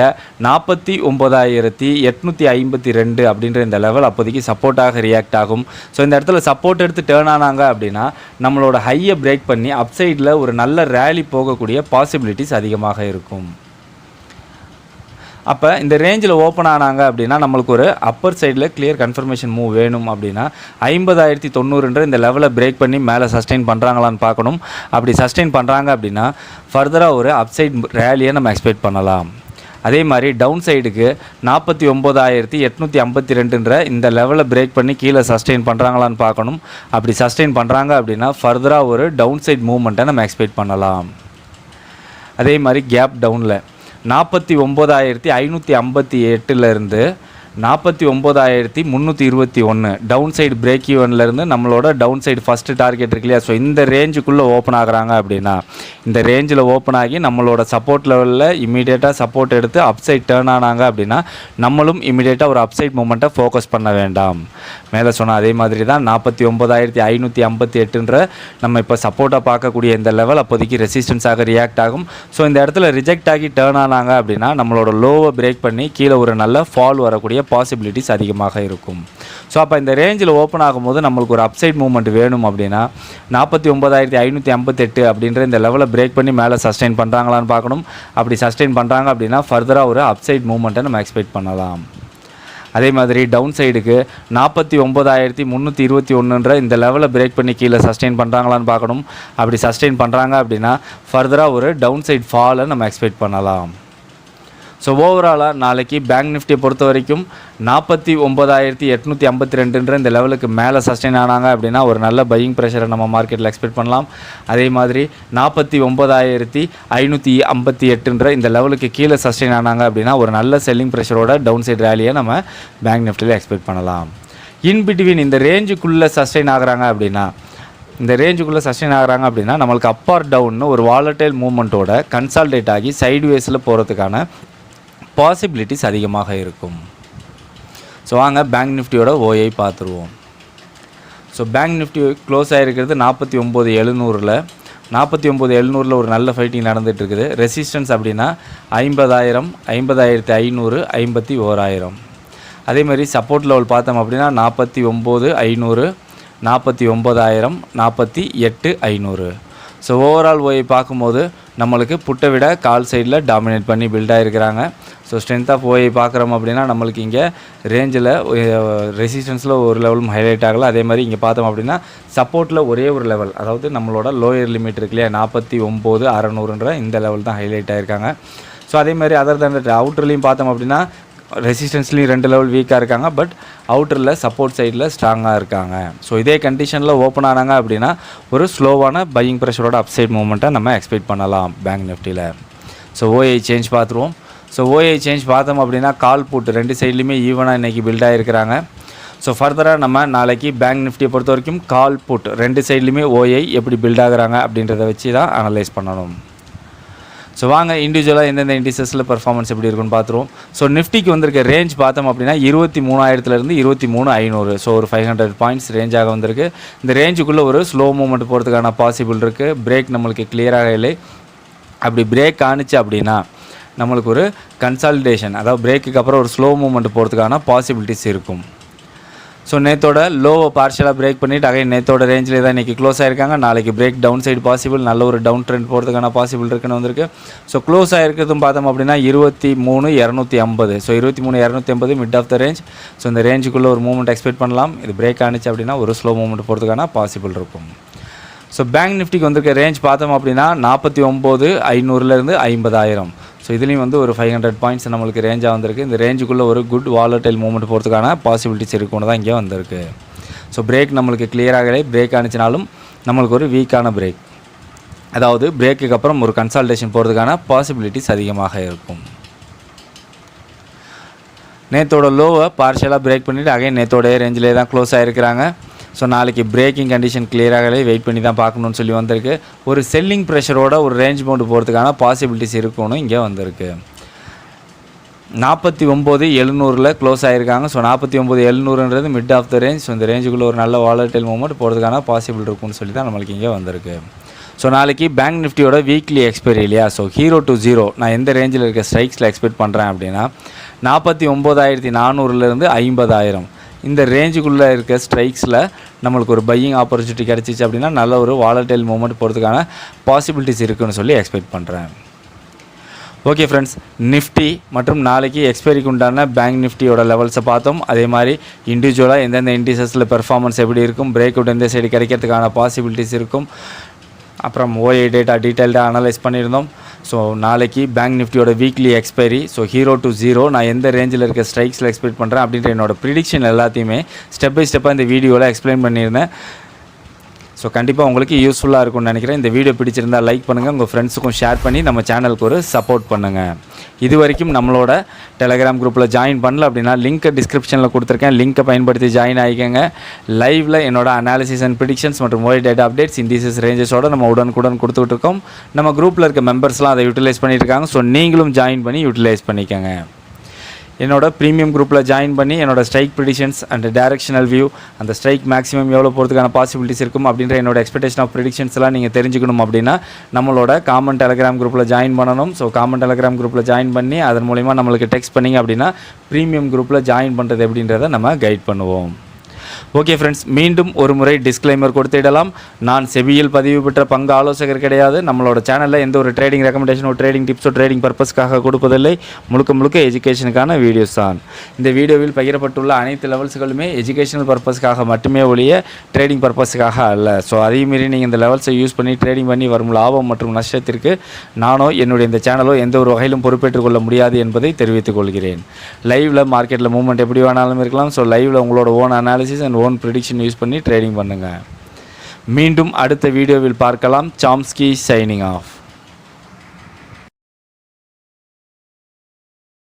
49,852 அப்படின்ற இந்த லெவல் அப்போதைக்கு சப்போர்ட்டாக ரியாக்ட் ஆகும். ஸோ இந்த இடத்துல சப்போர்ட் எடுத்து டேர்ன் ஆனாங்க அப்படின்னா நம்மளோட ஹையை பிரேக் பண்ணி அப்சைடில் ஒரு நல்ல ரேலி போகக்கூடிய பாசிபிலிட்டிஸ் அதிகமாக இருக்கும். அப்போ இந்த ரேஞ்சில் ஓப்பன் ஆனாங்க அப்படின்னா நம்மளுக்கு ஒரு அப்பர் சைடில் கிளியர் கன்ஃபர்மேஷன் மூவ் வேணும் அப்படின்னா 50,090 இந்த லெவலை பிரேக் பண்ணி மேலே சஸ்டெயின் பண்ணுறாங்களான்னு பார்க்கணும். அப்படி சஸ்டெயின் பண்ணுறாங்க அப்படின்னா ஃபர்தராக ஒரு அப்சைட் ரேலியை நம்ம எக்ஸ்பெக்ட் பண்ணலாம். அதே மாதிரி டவுன் சைடுக்கு 49,852 இந்த லெவலை பிரேக் பண்ணி கீழே சஸ்டெயின் பண்ணுறாங்களான்னு பார்க்கணும். அப்படி சஸ்டெயின் பண்ணுறாங்க அப்படின்னா ஃபர்தராக ஒரு டவுன் சைட் மூவ்மெண்ட்டை நம்ம எக்ஸ்பெக்ட் பண்ணலாம். அதே மாதிரி கேப் டவுனில் 49,558லேருந்து 49,321 டவுன் சைடு பிரேக் ஈவன்லேருந்து நம்மளோட டவுன் சைடு ஃபஸ்ட்டு டார்கெட் இருக்கு இல்லையா. ஸோ இந்த ரேஞ்சுக்குள்ளே ஓப்பன் ஆகுறாங்க அப்படின்னா இந்த ரேஞ்சில் ஓப்பன் ஆகி நம்மளோட சப்போர்ட் லெவலில் இமீடியட்டாக சப்போர்ட் எடுத்து அப்சைட் டேர்ன் ஆனாங்க அப்படின்னா நம்மளும் இமீடியட்டாக ஒரு அப்சைட் மூமெண்ட்டை ஃபோக்கஸ் பண்ண வேண்டாம். மேலே சொன்னால் அதே மாதிரி தான் 49,558 நம்ம இப்போ சப்போர்ட்டாக பார்க்கக்கூடிய இந்த லெவல் அப்போதைக்கு ரெசிஸ்டன்ஸாக ரியாக்ட் ஆகும். ஸோ இந்த இடத்துல ரிஜெக்ட் ஆகி டேர்ன் ஆனாங்க அப்படின்னா நம்மளோட லோவை பிரேக் பண்ணி கீழே ஒரு நல்ல ஃபால் வரக்கூடிய பாசிபிலிட்டிஸ் அதிகமாக இருக்கும். ஸோ அப்போ இந்த ரேஞ்சில் ஓப்பன் ஆகும்போது நம்மளுக்கு ஒரு அப்சைட் மூவ்மெண்ட் வேணும் அப்படின்னா 49,558 அப்படின்ற இந்த லெவலை பிரேக் பண்ணி மேலே சஸ்டெயின் பண்ணுறாங்களான்னு பார்க்கணும். அப்படி சஸ்டெயின் பண்ணுறாங்க அப்படின்னா ஃபர்தராக ஒரு அப்சைட் மூவ்மெண்ட்டை நம்ம எக்ஸ்பெக்ட் பண்ணலாம். அதே மாதிரி டவுன் சைடுக்கு 49,321 இந்த லெவலை பிரேக் பண்ணி கீழே சஸ்டெயின் பண்ணுறாங்களான்னு பார்க்கணும். அப்படி சஸ்டெயின் பண்ணுறாங்க அப்படின்னா ஃபர்தராக ஒரு டவுன் சைட் ஃபாலை நம்ம எக்ஸ்பெக்ட் பண்ணலாம். ஸோ ஓவராலாக நாளைக்கு பேங்க் நிஃப்டியை பொறுத்த வரைக்கும் 49,852 இந்த லெவலுக்கு மேலே சஸ்டெயின் ஆனாங்க அப்படின்னா ஒரு நல்ல பையிங் ப்ரெஷரை நம்ம மார்க்கெட்டில் எக்ஸ்பெக்ட் பண்ணலாம். அதே மாதிரி 49,558 இந்த லெவலுக்கு கீழே சஸ்டெயின் ஆனாங்க அப்படின்னா ஒரு நல்ல செல்லிங் ப்ரெஷரோட டவுன் சைட் ரேலியை நம்ம பேங்க் நிஃப்டியில் எக்ஸ்பெக்ட் பண்ணலாம். இன்பிட்வீன் இந்த ரேஞ்சுக்குள்ளே சஸ்டெயின் ஆகுறாங்க அப்படின்னா நம்மளுக்கு அப் ஆர் டவுன்னு ஒரு வாலட்டைல் மூவ்மெண்ட்டோட கன்சால்டேட் ஆகி சைட்வேஸில் போகிறதுக்கான பாசிபிலிட்டிஸ் அதிகமாக இருக்கும். ஸோ வாங்க பேங்க் நிஃப்டியோட ஓஐ பார்த்துருவோம். ஸோ பேங்க் நிஃப்டி க்ளோஸ் ஆகிருக்கிறது 49,700. 49,700 ஒரு நல்ல ஃபைட்டிங் நடந்துகிட்ருக்குது. ரெசிஸ்டன்ஸ் அப்படின்னா 50,000, 50,500, 51,000. அதேமாதிரி சப்போர்ட் லெவல் பார்த்தோம் அப்படின்னா 49,500, 49,000, 48,500. ஸோ ஓவரால் ஓஐ பார்க்கும்போது நம்மளுக்கு புட்டை விட கால் சைடில் டாமினேட் பண்ணி பில்ட் ஆகிருக்கிறாங்க. ஸோ ஸ்ட்ரென்த் ஆஃப் ஓஐ பார்க்குறோம் அப்படின்னா நம்மளுக்கு இங்கே ரேஞ்சில் ரெசிஸ்டன்ஸில் ஒரு லெவலும் ஹைலைட் ஆகலை. அதே மாதிரி இங்கே பார்த்தோம் அப்படின்னா சப்போர்ட்டில் ஒரே ஒரு லெவல், அதாவது நம்மளோட லோயர் லிமிட் இருக்கு இல்லையா 49,600 இந்த லெவல் தான் ஹைலைட் ஆகிருக்காங்க. ஸோ அதே மாதிரி அதர் தன் அவுட்டர்லேயும் பார்த்தோம் அப்படின்னா ரெசிஸ்டன்ஸ்லேயும் 2 லெவல் வீக்காக இருக்காங்க, பட் அவுட்டரில் சப்போர்ட் சைடில் ஸ்ட்ராங்காக இருக்காங்க. ஸோ இதே கண்டிஷனில் ஓப்பன் ஆனாங்க அப்படின்னா ஒரு ஸ்லோவான பையிங் ப்ரெஷரோட அப்சைட் மூவ்மெண்ட்டை நம்ம எக்ஸ்பெக்ட் பண்ணலாம் பேங்க் நிஃப்டியில். ஸோ ஓஐ சேஞ்ச் பார்த்துருவோம். ஸோ ஓஐ சேஞ்ச் பார்த்தோம் அப்படின்னா கால் புட் 2 சைட்லையுமே ஈவனாக இன்றைக்கி பில்ட் ஆகிருக்கிறாங்க. ஸோ ஃபர்தராக நம்ம நாளைக்கு பேங்க் நிஃப்டியை பொறுத்த வரைக்கும் கால் புட் 2 சைட்லையுமே ஓஐ எப்படி பில்ட் ஆகுறாங்க அப்படின்றத வச்சு தான் அனலைஸ் பண்ணணும். ஸோ வாங்க இண்டிவிஜுவலாக எந்தெந்த இண்டிசஸில் பர்ஃபார்மன்ஸ் எப்படி இருக்குன்னு பார்த்துருவோம். ஸோ நிஃப்டிக்கு வந்திருக்க ரேஞ்ச் பார்த்தோம் அப்படின்னா 23,000 23,500. ஸோ ஒரு 500 பாயிண்ட்ஸ் ரேஞ்சாக வந்திருக்கு. இந்த ரேஞ்சுக்குள்ளே ஒரு ஸ்லோ மூவ்மெண்ட் போகிறதுக்கான பாசிபிள் இருக்குது. பிரேக் நம்மளுக்கு கிளியராக இல்லை. அப்படி பிரேக் ஆணுச்சு அப்படின்னா நம்மளுக்கு ஒரு கன்சாலிடேஷன், அதாவது பிரேக்குக்கு அப்புறம் ஒரு ஸ்லோ மூவ்மெண்ட் போகிறதுக்கான பாசிபிலிட்டிஸ் இருக்கும். ஸோ நேற்றோட லோவை பார்ஷலாக பிரேக் பண்ணிவிட்டு அகைன் நேற்றோட ரேஞ்சில் தான் இன்றைக்கி க்ளோஸ் ஆகிருக்காங்க. நாளைக்கு பிரேக் டவுன் சைடு பாசிபிள், நல்ல ஒரு டவுன் ட்ரெண்ட் போகிறதுக்கான பாசிபிள் இருக்குன்னு வந்திருக்கு. ஸோ க்ளோஸ் ஆகிருக்கிறதும் பார்த்தோம் அப்படின்னா 23,250. So 23,250 mid of the range. So இந்த ரேஞ்சுக்குள்ளே ஒரு மூவ்மெண்ட் எக்ஸ்பெக்ட் பண்ணலாம். இது பிரேக் ஆனிச்சு அப்படின்னா ஒரு ஸ்லோ மூவ்மெண்ட் போகிறதுக்கான பாசிபிள் இருக்கும். ஸோ பேங்க் நிஃப்டிக்கு வந்திருக்க ரேஞ்ச் பார்த்தோம் அப்படின்னா 49,500 50,000. ஸோ இதுலேயும் வந்து ஒரு 500 பாயிண்ட்ஸ் நம்மளுக்கு ரேஞ்சாக வந்திருக்கு. இந்த ரேஞ்சுக்குள்ளே ஒரு குட் வாலட்டைல் மூவ்மெண்ட் போகிறதுக்கான பாசிபிலிட்டிஸ் இருக்குன்னு தான் இங்கே வந்திருக்கு. ஸோ பிரேக் நம்மளுக்கு கிளியராகவே பிரேக் ஆனிச்சினாலும் நம்மளுக்கு ஒரு வீக்கான பிரேக், அதாவது பிரேக்குக்கு அப்புறம் ஒரு கன்சால்டேஷன் போகிறதுக்கான பாசிபிலிட்டிஸ் அதிகமாக இருக்கும். நேற்றோட லோவை பார்ஷலாக பிரேக் பண்ணிவிட்டு அகைன் நேற்றோடைய ரேஞ்சிலே தான் க்ளோஸ் ஆகிருக்கிறாங்க. ஸோ நாளைக்கு பிரேக்கிங் கண்டிஷன் கிளியராகவே வெயிட் பண்ணி தான் பார்க்கணுன்னு சொல்லி வந்திருக்கு. ஒரு செல்லிங் ப்ரெஷரோட ஒரு ரேஞ்ச் பவுண்டு போகிறதுக்கான பாசிபிலிட்டிஸ் இருக்குன்னு இங்கே வந்திருக்கு. 49,700 க்ளோஸ் ஆகிருக்காங்க. So 49,700 mid of the range. So இந்த ரேஞ்சுக்குள்ளே ஒரு நல்ல வாலட்டைல் மூவ்மெண்ட் போகிறதுக்கான பாசிபிள் இருக்குன்னு சொல்லி தான் நம்மளுக்கு இங்கே வந்திருக்கு. ஸோ நாளைக்கு பேங்க் நிஃப்டியோட வீக்லி எக்ஸ்பைரி இல்லையா. ஸோ 0 to 0 நான் எந்த ரேஞ்சில் இருக்க ஸ்ட்ரைக்ஸில் எக்ஸ்பெக்ட் பண்ணுறேன் அப்படின்னா 49,400 50,000 இந்த ரேஞ்சுக்குள்ளே இருக்க ஸ்ட்ரைக்ஸில் நம்மளுக்கு ஒரு பையிங் ஆப்பர்ச்சுனிட்டி கிடச்சிச்சு அப்படின்னா நல்ல ஒரு வாலட்டைல் மூவ்மெண்ட் போகிறதுக்கான பாசிபிலிட்டிஸ் இருக்குன்னு சொல்லி எக்ஸ்பெக்ட் பண்ணுறேன். ஓகே ஃப்ரெண்ட்ஸ், நிஃப்டி மற்றும் நாளைக்கு எக்ஸ்பைரிக்கு உண்டான பேங்க் நிஃப்டியோட லெவல்ஸை பார்த்தோம். அதே மாதிரி இண்டிவிஜுவலாக எந்தெந்த இண்டிசஸில் பெர்ஃபார்மன்ஸ் எப்படி இருக்கும், பிரேக் அவுட் எந்த சைடு கிடைக்கிறதுக்கான பாசிபிலிட்டிஸ் இருக்கும், அப்புறம் ஓஏ டேட்டா டீட்டெயில்டாக அனலைஸ் பண்ணியிருந்தோம். ஸோ நாளைக்கு பேங்க் நிஃப்டியோட வீக்லி எக்ஸ்பைரி. ஸோ 0 to 0 நான் எந்த ரேஞ்சில் இருக்க ஸ்ட்ரைக்ஸில் எக்ஸ்பெக்ட் பண்ணுறேன் அப்படின்ற என்னோடய ப்ரிடிக்ஷன் எல்லாத்தையுமே ஸ்டெப் பை ஸ்டெப்பாக இந்த வீடியோவில் எக்ஸ்பிளைன் பண்ணியிருந்தேன். ஸோ கண்டிப்பாக உங்களுக்கு யூஸ்ஃபுல்லாக இருக்கும்னு நினைக்கிறேன். இந்த வீடியோ பிடிச்சிருந்தால் லைக் பண்ணுங்கள், உங்கள் ஃப்ரெண்ட்ஸுக்கும் ஷேர் பண்ணி நம்ம சேனலுக்கு ஒரு சப்போர்ட் பண்ணுங்கள். இது வரைக்கும் நம்மளோட டெலகிராம் குரூப்பில் ஜாயின் பண்ணல அப்படின்னா லிங்க்கை டிஸ்கிரிப்ஷனில் கொடுத்துருக்கேன், லிங்க்கை பயன்படுத்தி ஜாயின் ஆகிக்கங்க. லைவில் என்னோட அனாலிசிஸ் அண்ட் ப்ரிடிக்ஷன்ஸ் மற்றும் ஓய் டேட்டா அப்டேட்ஸ் இண்டிசஸ் ரேஞ்சஸோடு நம்ம உடனுக்குடன் கொடுத்துக்கிட்டு இருக்கோம். நம்ம குரூப்பில் இருக்க மெம்பர்ஸ்லாம் அதை யூட்டிலைஸ் பண்ணிட்டு இருக்காங்க. ஸோ நீங்களும் ஜாயின் பண்ணி யூட்டிலைஸ் பண்ணிக்கோங்க. என்னோட ப்ரீமியம் குரூப்பில் ஜாயின் பண்ணி என்னோட strike predictions and directional view, அந்த ஸ்ட்ரைக் மேக்ஸிமம் எவ்வளோ போகிறதுக்கான பாசிபிலிட்டிஸ் இருக்கும் அப்படின்ற என்னோட எக்ஸ்பெக்டேஷன் ஆஃப் ப்ரிடிக்ஷன்ஸ்லாம் நீங்கள் தெரிஞ்சுக்கணும் அப்படின்னா நம்மளோட காமன் டெலகிராம் குரூப்பில் ஜாயின் பண்ணணும். ஸோ காமன் டெலகிராம் குரூப்பில் ஜாயின் பண்ணி அதன் மூலிமா நம்மளுக்கு டெக்ஸ்ட் பண்ணிங்க அப்படின்னா ப்ரீமியம் குரூப்பில் ஜாயின் பண்ணுறது எப்படின்றத நம்ம கைட் பண்ணுவோம். ஓகே ஃப்ரெண்ட்ஸ், மீண்டும் ஒரு முறை டிஸ்க்ளைமர் கொடுத்திடலாம். நான் செபியில் பதிவு பெற்ற பங்கு ஆலோசகர் கிடையாது. நம்மளோட சேனலில் எந்த ஒரு ட்ரேடிங் ரெக்கமெண்டேஷனோ ட்ரேடிங் டிப்ஸோ ட்ரேடிங் பர்பஸ்க்காக கொடுப்பதில்லை. முழுக்க எஜுகேஷனுக்கான வீடியோஸ் தான். இந்த வீடியோவில் பகிரப்பட்டுள்ள அனைத்து லெவல்ஸ்களுமே எஜுகேஷனல் பர்பஸ்க்காக மட்டுமே ஒழிய ட்ரேடிங் பர்பஸ்க்காக அல்ல. ஸோ அதே மீறி நீங்கள் இந்த லெவல்ஸை யூஸ் பண்ணி ட்ரேடிங் பண்ணி வரும் லாபம் மற்றும் நஷ்டத்திற்கு நானோ என்னுடைய இந்த சேனலோ எந்த ஒரு வகையிலும் பொறுப்பேற்றுக் கொள்ள முடியாது என்பதை தெரிவித்துக் கொள்கிறேன். லைவில் மார்க்கெட்டில் மூவ்மெண்ட் எப்படி வேணாலும் இருக்கலாம். ஸோ லைவில் உங்களோட own analysis and own prediction use பண்ணி ட்ரேடிங் பண்ணுங்கள். மீண்டும் அடுத்த வீடியோவில் பார்க்கலாம். Chomsky signing off.